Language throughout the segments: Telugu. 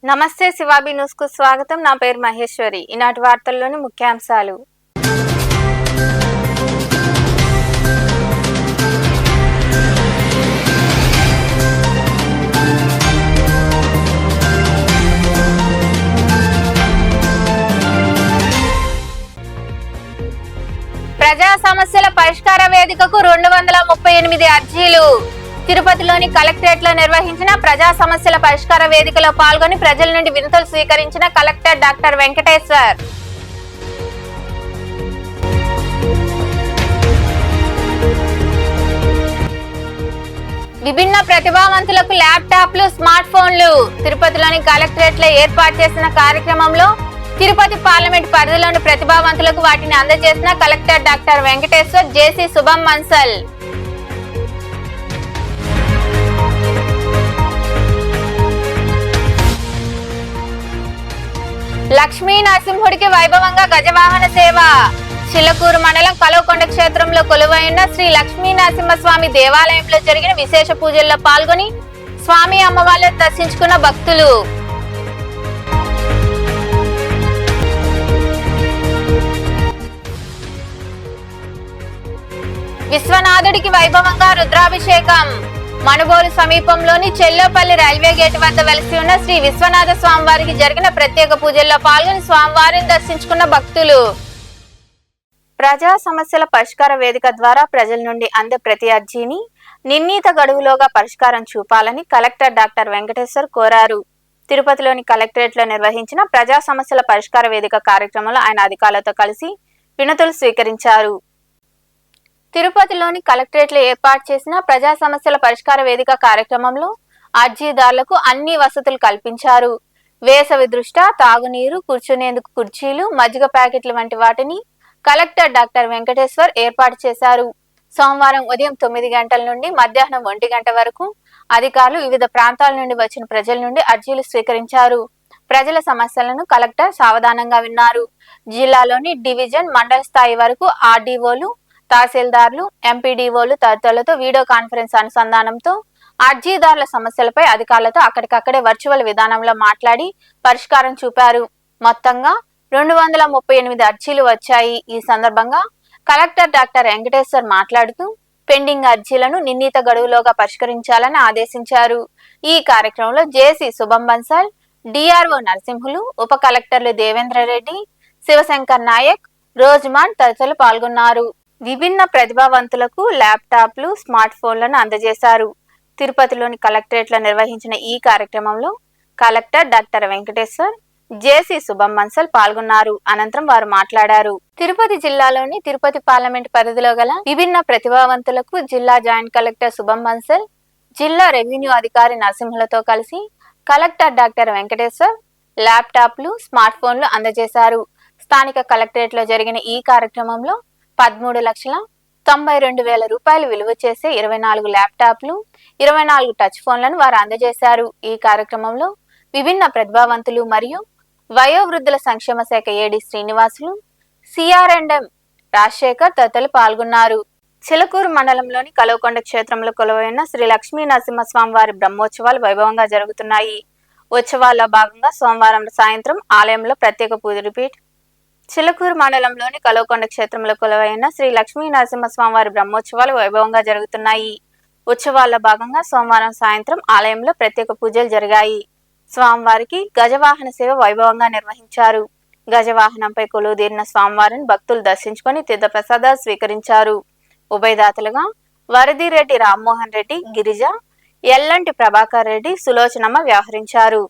నమస్తే శివాబి న్యూస్ కు స్వాగతం. నా పేరు మహేశ్వరి. ఈనాటి వార్తల్లోని ముఖ్యాంశాలు. ప్రజా సమస్యల పరిష్కార వేదికకు 238 అర్జీలు. తిరుపతిలోని కలెక్టరేట్ లో నిర్వహించిన ప్రజా సమస్యల పరిష్కార వేదికలో పాల్గొని ప్రజల నుండి వినతులు స్వీకరించిన కలెక్టర్ డాక్టర్ వెంకటేశ్వర్. విభిన్న ప్రతిభావంతులకు ల్యాప్టాప్లు, స్మార్ట్ ఫోన్లు. తిరుపతిలోని కలెక్టరేట్ లో ఏర్పాటు చేసిన కార్యక్రమంలో తిరుపతి పార్లమెంట్ పరిధిలోని ప్రతిభావంతులకు వాటిని అందజేసిన కలెక్టర్ డాక్టర్ వెంకటేశ్వర్, జేసీ శుభం మన్సల్. లక్ష్మీ నరసింహుడికి వైభవంగా గజవాహన సేవ. చిలకూరు మండలం కలవకొండ క్షేత్రంలో కొలువైన శ్రీ లక్ష్మీ నరసింహస్వామి దేవాలయంలో జరిగిన విశేష పూజల్లో పాల్గొని స్వామి అమ్మవార్లను దర్శించుకున్న భక్తులు. విశ్వనాథుడికి వైభవంగా రుద్రాభిషేకం. మనుబోలు సమీపంలోని చెల్లోపల్లి రైల్వే గేట్ వద్ద వెలిసి ఉన్న శ్రీ విశ్వనాథ స్వామివారికి జరిగిన ప్రత్యేక పూజల్లో పాల్గొని స్వామివారిని దర్శించుకున్న భక్తులు. ప్రజా సమస్యల పరిష్కార వేదిక ద్వారా ప్రజల నుండి అందే ప్రతి అర్జీని నిర్ణీత గడువులోగా పరిష్కారం చూపాలని కలెక్టర్ డాక్టర్ వెంకటేశ్వర్ కోరారు. తిరుపతిలోని కలెక్టరేట్ లో నిర్వహించిన ప్రజా సమస్యల పరిష్కార వేదిక కార్యక్రమంలో ఆయన అధికారులతో కలిసి వినతులు స్వీకరించారు. తిరుపతిలోని కలెక్టరేట్ లో ఏర్పాటు చేసిన ప్రజా సమస్యల పరిష్కార వేదిక కార్యక్రమంలో అర్జీదారులకు అన్ని వసతులు కల్పించారు. వేసవి దృష్ట్యా తాగునీరు, కూర్చునేందుకు కుర్చీలు, మజ్జిగ ప్యాకెట్లు వంటి వాటిని కలెక్టర్ డాక్టర్ వెంకటేశ్వర్ ఏర్పాటు చేశారు. సోమవారం ఉదయం 9 గంటల నుండి మధ్యాహ్నం 1 గంట వరకు అధికారులు వివిధ ప్రాంతాల నుండి వచ్చిన ప్రజల నుండి అర్జీలు స్వీకరించారు. ప్రజల సమస్యలను కలెక్టర్ సావధానంగా విన్నారు. జిల్లాలోని డివిజన్, మండల స్థాయి వరకు ఆర్డీఓలు, తహసీల్దార్లు, ఎంపీడీఓలు తదితరులతో వీడియో కాన్ఫరెన్స్ అనుసంధానంతో అర్జీదారుల సమస్యలపై అధికారులతో అక్కడికక్కడే వర్చువల్ విధానంలో మాట్లాడి పరిష్కారం చూపారు. మొత్తంగా 238 అర్జీలు వచ్చాయి. ఈ సందర్భంగా కలెక్టర్ డాక్టర్ వెంకటేశ్వర్ మాట్లాడుతూ పెండింగ్ అర్జీలను నిర్ణీత గడువులోగా పరిష్కరించాలని ఆదేశించారు. ఈ కార్యక్రమంలో జేసీ శుభం బన్సల్, డిఆర్ఓ నరసింహులు, ఉప కలెక్టర్లు దేవేంద్రరెడ్డి, శివశంకర్ నాయక్, రోజమాన్ తదితరులు పాల్గొన్నారు. విభిన్న ప్రతిభావంతులకు ల్యాప్టాప్లు, స్మార్ట్ ఫోన్లను అందజేశారు. తిరుపతిలోని కలెక్టరేట్ లో నిర్వహించిన ఈ కార్యక్రమంలో కలెక్టర్ డాక్టర్ వెంకటేశ్వర్, జేసీ శుభం మన్సల్ పాల్గొన్నారు. అనంతరం వారు మాట్లాడారు. తిరుపతి జిల్లాలోని తిరుపతి పార్లమెంట్ పరిధిలో గల విభిన్న ప్రతిభావంతులకు జిల్లా జాయింట్ కలెక్టర్ శుభం మన్సల్, జిల్లా రెవెన్యూ అధికారి నరసింహులతో కలిసి కలెక్టర్ డాక్టర్ వెంకటేశ్వర్ ల్యాప్టాప్లు, స్మార్ట్ ఫోన్లు అందజేశారు. స్థానిక కలెక్టరేట్ లో జరిగిన ఈ కార్యక్రమంలో 13,92,000 రూపాయలు విలువ చేసే 24 ల్యాప్టాప్లు, 24 టచ్ ఫోన్లను వారు అందజేశారు. ఈ కార్యక్రమంలో విభిన్న ప్రతిభావంతులు మరియు వయోవృద్ధుల సంక్షేమ శాఖ ఏడీ శ్రీనివాసులు, సిఆర్ఎండ్ఎం రాజశేఖర్ తదితరులు పాల్గొన్నారు. చిలకూరు మండలంలోని కలవకొండ క్షేత్రంలో కొలువైన శ్రీ లక్ష్మీ నరసింహస్వామి వారి బ్రహ్మోత్సవాలు వైభవంగా జరుగుతున్నాయి. ఉత్సవాల్లో భాగంగా సోమవారం సాయంత్రం ఆలయంలో ప్రత్యేక పూజ రిపీట్. చిలకూరు మండలంలోని కలవకొండ క్షేత్రంలో కొలువైన శ్రీ లక్ష్మీ నరసింహస్వామి వారి బ్రహ్మోత్సవాలు వైభవంగా జరుగుతున్నాయి. ఉత్సవాల్లో భాగంగా సోమవారం సాయంత్రం ఆలయంలో ప్రత్యేక పూజలు జరిగాయి. స్వామివారికి గజవాహన సేవ వైభవంగా నిర్వహించారు. గజవాహనంపై కొలువుదీరిన స్వామివారిని భక్తులు దర్శించుకొని తీర్థప్రసాదాలు స్వీకరించారు. ఉభయదాతలుగా వరదిరెడ్డి రామ్మోహన్ రెడ్డి, గిరిజ, ఎల్లంటి ప్రభాకర్ రెడ్డి, సులోచనమ్మ వ్యవహరించారు.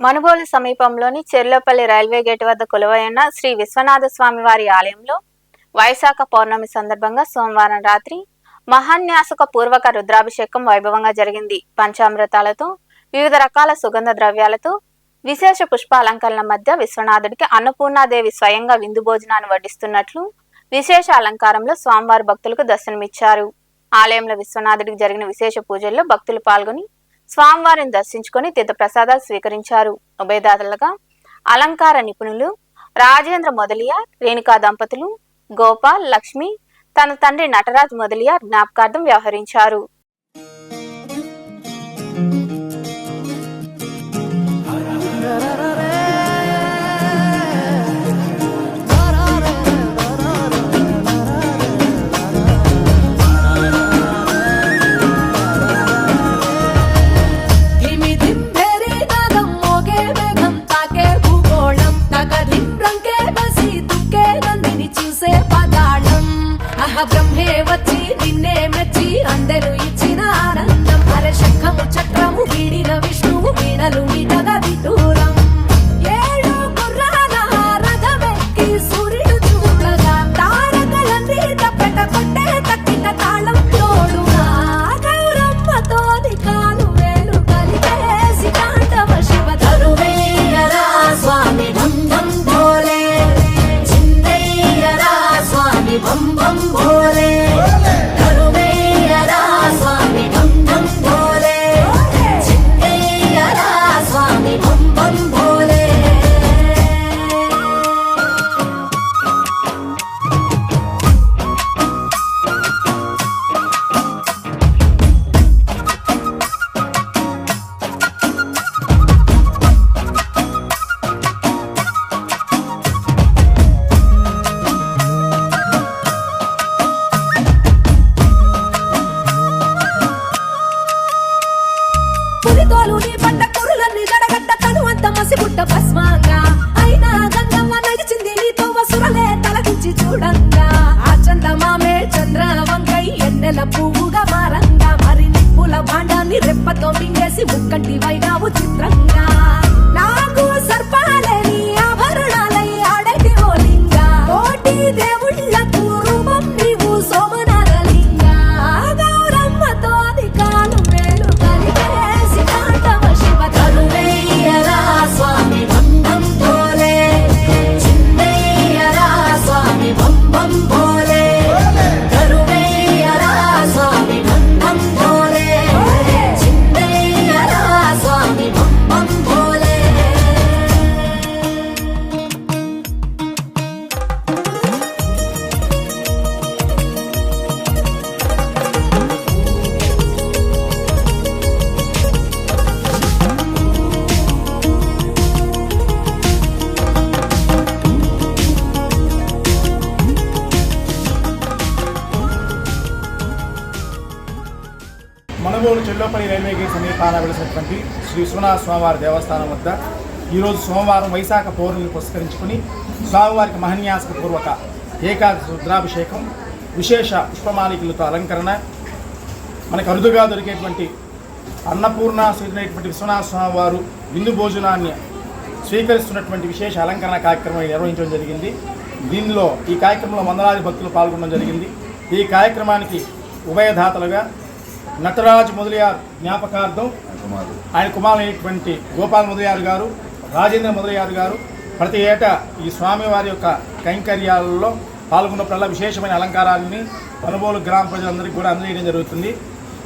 మనుబోలు సమీపంలోని చెర్లోపల్లి రైల్వే గేట్ వద్ద కొలువైన శ్రీ విశ్వనాథ స్వామి వారి ఆలయంలో వైశాఖ పౌర్ణమి సందర్భంగా సోమవారం రాత్రి మహాన్యాసక పూర్వక రుద్రాభిషేకం వైభవంగా జరిగింది. పంచామృతాలతో వివిధ రకాల సుగంధ ద్రవ్యాలతో విశేష పుష్ప అలంకరణ మధ్య విశ్వనాథుడికి అన్నపూర్ణాదేవి స్వయంగా విందు భోజనాన్ని వడ్డిస్తున్నట్లు విశేష అలంకారంలో స్వామివారి భక్తులకు దర్శనమిచ్చారు. ఆలయంలో విశ్వనాథుడికి జరిగిన విశేష పూజల్లో భక్తులు పాల్గొని స్వామివారిని దర్శించుకొని తీర్థప్రసాదాలు స్వీకరించారు. ఉభయదాతలుగా అలంకార నిపుణులు రాజేంద్ర మొదలియార్, రేణుకా దంపతులు, గోపాల్, లక్ష్మి తన తండ్రి నటరాజ్ మొదలియార్ జ్ఞాపకార్థం వ్యవహరించారు. బ్రహ్మే వచ్చి నిన్నే మెచ్చి అందరూ ఇచ్చిన ఆనందం అరే శంఖము చక్రము వీడిన విష్ణువు వీణలు మీటగా విదూరం ఏడు గుర్రాల రథమెక్కి సూర్యుడు చూడగా తారకలన్నీ తప్పెట కొట్టే తక్కిన తాళం తోడుగా గౌరమ్మతోని కాలు వేలు కలిపేసి తాండవ శివ తరువేయరా స్వామి ఢం ఢం భోలే చిందయ్యరా స్వామి బం బం భోలే తరువేయరా స్వామి ఢం ఢం భోలే చిందయ్యరా స్వామి బం బం భోలే. పులితోలు నీ పడ్డ కురులన్నీ గడగడ్డ తనువంత మసిబుట్ట భస్మంగా అయినా గంగమ్మ నడిచింది నీతో వసురలే తలకించి చూడంగా ఆ చందమామే చంద్ర వంకై ఎన్నెల పువ్వుగా మారంగా మరి నిప్పుల భాండాన్ని రెప్పతో మింగేసి ముక్కంటి వైనావు చిత్రంగా నాకు సర్పాలని ఆభరణాలై ఆడటి ఓలింగా కోటి దేవుళ్ళకు రూపం నీవు సోమనాథలింగా గౌరమ్మతోని కాలు వేలు కలిపేసి తాండవ శివ తరువేయరా స్వామి ఢం ఢం భోలే చిందయ్యరా స్వామి బం బం భోలే తరువేయరా స్వామి ఢం ఢం భోలే చిందయ్యరా స్వామి బం బం భోలే. మనుబోలు చెల్లోపల్లి రైల్వే గేట్ సమీపాన వెలిసినటువంటి శ్రీ విశ్వనాథ స్వామివారి దేవస్థానం వద్ద ఈరోజు సోమవారం వైశాఖ పౌర్ణమిని పురస్కరించుకుని స్వామివారికి మహన్యాసక పూర్వక ఏకాదశి రుద్రాభిషేకం, విశేష పుష్పమాలికలతో అలంకరణ, మనకు అరుదుగా దొరికేటువంటి అన్నపూర్ణ సూచినటువంటి విశ్వనాథ స్వామివారు విందు భోజనాన్ని స్వీకరిస్తున్నటువంటి విశేష అలంకరణ కార్యక్రమం నిర్వహించడం జరిగింది. దీనిలో ఈ కార్యక్రమంలో వందలాది భక్తులు పాల్గొనడం జరిగింది. ఈ కార్యక్రమానికి ఉభయదాతలుగా నటరాజు మొదలయార్ జ్ఞాపకార్థం ఆయన కుమారులైనటువంటి గోపాల్ మొదలయార్ గారు, రాజేంద్ర మొదలయార్ గారు ప్రతి ఏటా ఈ స్వామివారి యొక్క కైంకర్యాలలో పాల్గొన్నప్పుడల్లా విశేషమైన అలంకారాలని పనుబోలు గ్రామ ప్రజలందరికీ కూడా అందజేయడం జరుగుతుంది.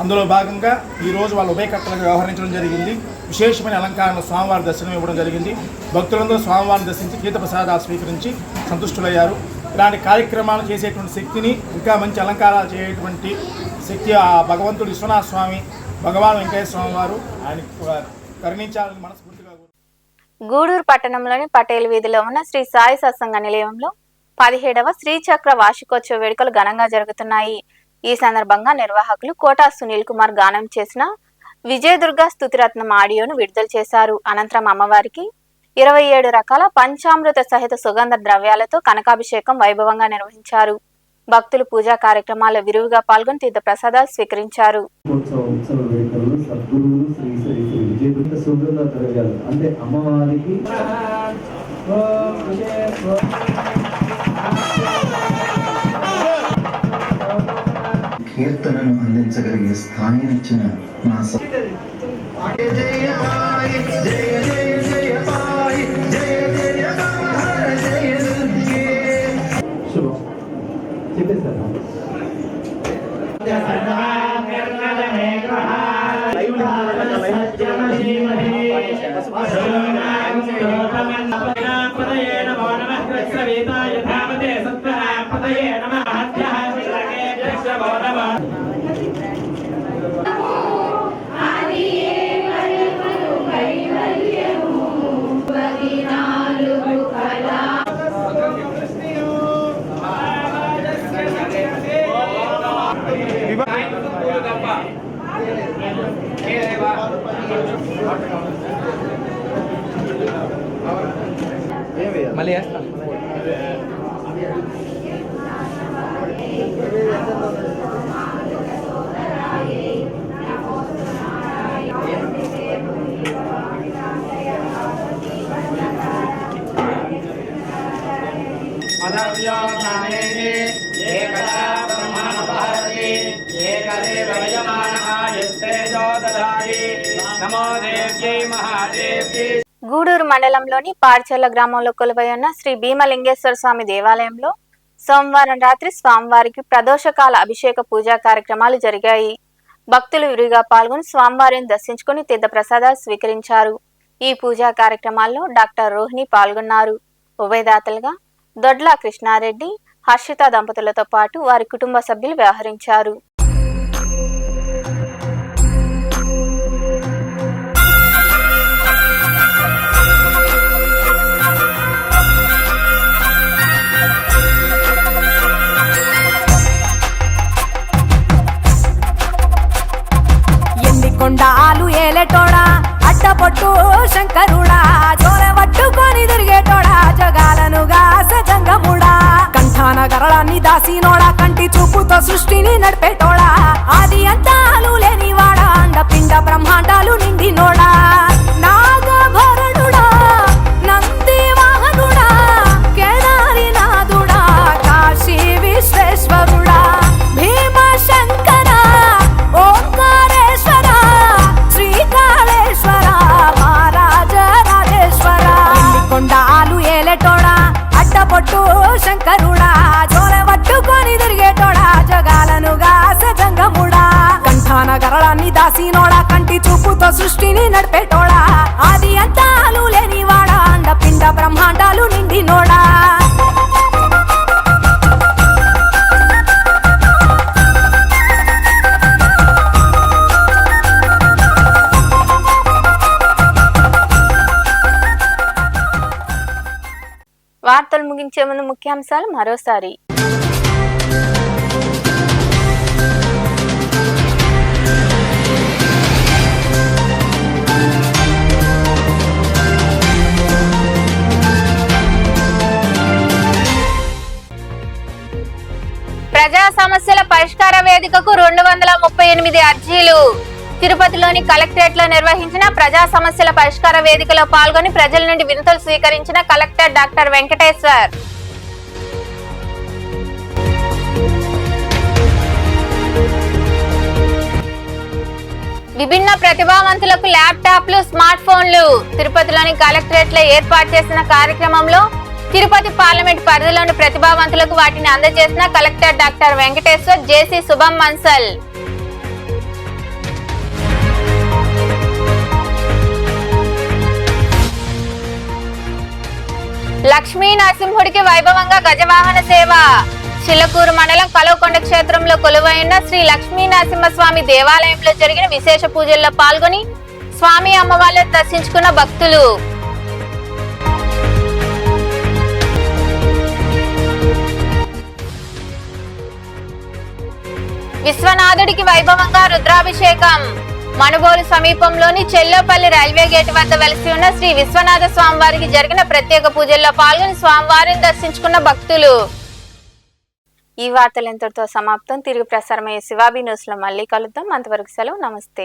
అందులో భాగంగా ఈరోజు వాళ్ళు ఉభయకర్తలుగా వ్యవహరించడం జరిగింది. విశేషమైన అలంకారంలో స్వామివారి దర్శనం ఇవ్వడం జరిగింది. భక్తులందరూ స్వామివారిని దర్శించి తీర్థప్రసాదాలు స్వీకరించి సంతుష్టులయ్యారు. ఇలాంటి కార్యక్రమాలు చేసేటువంటి శక్తిని, ఇంకా మంచి అలంకారాలు చేయటువంటి శక్తి ఆ భగవంతుడు విశ్వనాథ స్వామి, భగవాన్ వెంకయ్య స్వామి వారు ఆయన కరుణించాలని మనస్ఫూర్తిగా. గూడూరు పట్టణంలోని పటేల్ వీధిలో ఉన్న శ్రీ సాయి సత్సంగ నిలయంలో 17వ శ్రీచక్ర వార్షికోత్సవ వేడుకలు ఘనంగా జరుగుతున్నాయి. ఈ సందర్భంగా నిర్వాహకులు కోటా సునీల్ కుమార్ గానం చేసిన విజయదుర్గ స్తుతిరత్నం ఆడియోను విడుదల చేశారు. అనంతరం అమ్మవారికి 27 రకాల పంచామృత సహిత సుగంధ ద్రవ్యాలతో కనకాభిషేకం వైభవంగా నిర్వహించారు. భక్తులు పూజా కార్యక్రమాల్లో విరివిగా పాల్గొని తీర్థ ప్రసాదాలు స్వీకరించారు. అంటే అమ్మవారికి కీర్తనను అందించగలిగే స్థాయినిచ్చిన నా శుభం చెప్పేశారు. మళ్ళీ వేస్తాను. గూడూరు మండలంలోని పార్చర్ల గ్రామంలో కొలువై ఉన్న శ్రీ భీమలింగేశ్వర స్వామి దేవాలయంలో సోమవారం రాత్రి స్వామివారికి ప్రదోషకాల అభిషేక పూజా కార్యక్రమాలు జరిగాయి. భక్తులు విరిగా పాల్గొని స్వామివారిని దర్శించుకుని తీర్థ ప్రసాదాలు స్వీకరించారు. ఈ పూజా కార్యక్రమాల్లో డాక్టర్ రోహిణి పాల్గొన్నారు. ఉభయదాతలుగా దొడ్ల కృష్ణారెడ్డి, హర్షిత దంపతులతో పాటు వారి కుటుంబ సభ్యులు వ్యవహరించారు. కొండాలు ఏలేటోడా అడ్డపొట్టు శంకరుడా జోరె పట్టుకొని తిరిగేటోడా జగాలనుగా సజంగముడా కంఠాన గరళాన్ని దాసినోడా కంటి చూపుతో సృష్టిని నడిపేటోడా ఆది అంతాలు లేనివాడా అండపిండ బ్రహ్మాండాలు నిండినోడా నాగభరణుడా నంది వాహనుడా కేదారినాథుడా కాశీ విశ్వేశ్వరుడా భీమ శంకర ఓంకారేశ్వర శ్రీకాళేశ్వర మహారాజ రాజేశ్వర కొండాలు ఏలేటోడా అడ్డపొట్టు శంకరుడా జోరె పట్టుకొని తిరిగేటోడా జగాలనుగా సజంగముడా కంఠాన గరళాన్ని దాసినోడా కంటి చూపుతో సృష్టిని నడిపేటోడా ఆది అంతాలు లేనివాడా అండపిండ బ్రహ్మాండాలు నిండినోడా వార్తలు ముగించే ముందు ముఖ్యాంశాలు మరోసారి. ప్రజా సమస్యల పరిష్కార వేదికకు 238 అర్జీలు. తిరుపతిలోని కలెక్టరేట్ లో నిర్వహించిన ప్రజా సమస్యల పరిష్కార వేదికలో పాల్గొని ప్రజల నుండి వినతులు స్వీకరించిన కలెక్టర్ డాక్టర్ వెంకటేశ్వర్. విభిన్న ప్రతిభావంతులకు ల్యాప్టాప్లు, స్మార్ట్ ఫోన్లు. తిరుపతిలోని కలెక్టరేట్ లో ఏర్పాటు చేసిన కార్యక్రమంలో తిరుపతి పార్లమెంట్ పరిధిలోని ప్రతిభావంతులకు వాటిని అందజేసిన కలెక్టర్ డాక్టర్ వెంకటేశ్వర్, జేసీ శుభం మన్సల్. లక్ష్మీ నరసింహుడికి వైభవంగా గజవాహన సేవ. చిల్లకూరు మండలం కలవకొండ క్షేత్రంలో కొలువైన శ్రీ లక్ష్మీ నరసింహస్వామి దేవాలయంలో జరిగిన విశేష పూజల్లో పాల్గొని స్వామి అమ్మవార్లను దర్శించుకున్న భక్తులు. విశ్వనాథుడికి వైభవంగా రుద్రాభిషేకం. మనుబోలు సమీపంలోని చెల్లోపల్లి రైల్వే గేట్ వద్ద వెలిసి ఉన్న శ్రీ విశ్వనాథ స్వామివారికి జరిగిన ప్రత్యేక పూజల్లో పాల్గొని స్వామివారిని దర్శించుకున్న భక్తులు. ఈ వార్తలు ఎంతటితో సమాప్తం. తిరిగి ప్రసారమయ్యే శివాబీ న్యూస్ లో మళ్ళీ కలుద్దాం. అంతవరకు సెలవు. నమస్తే.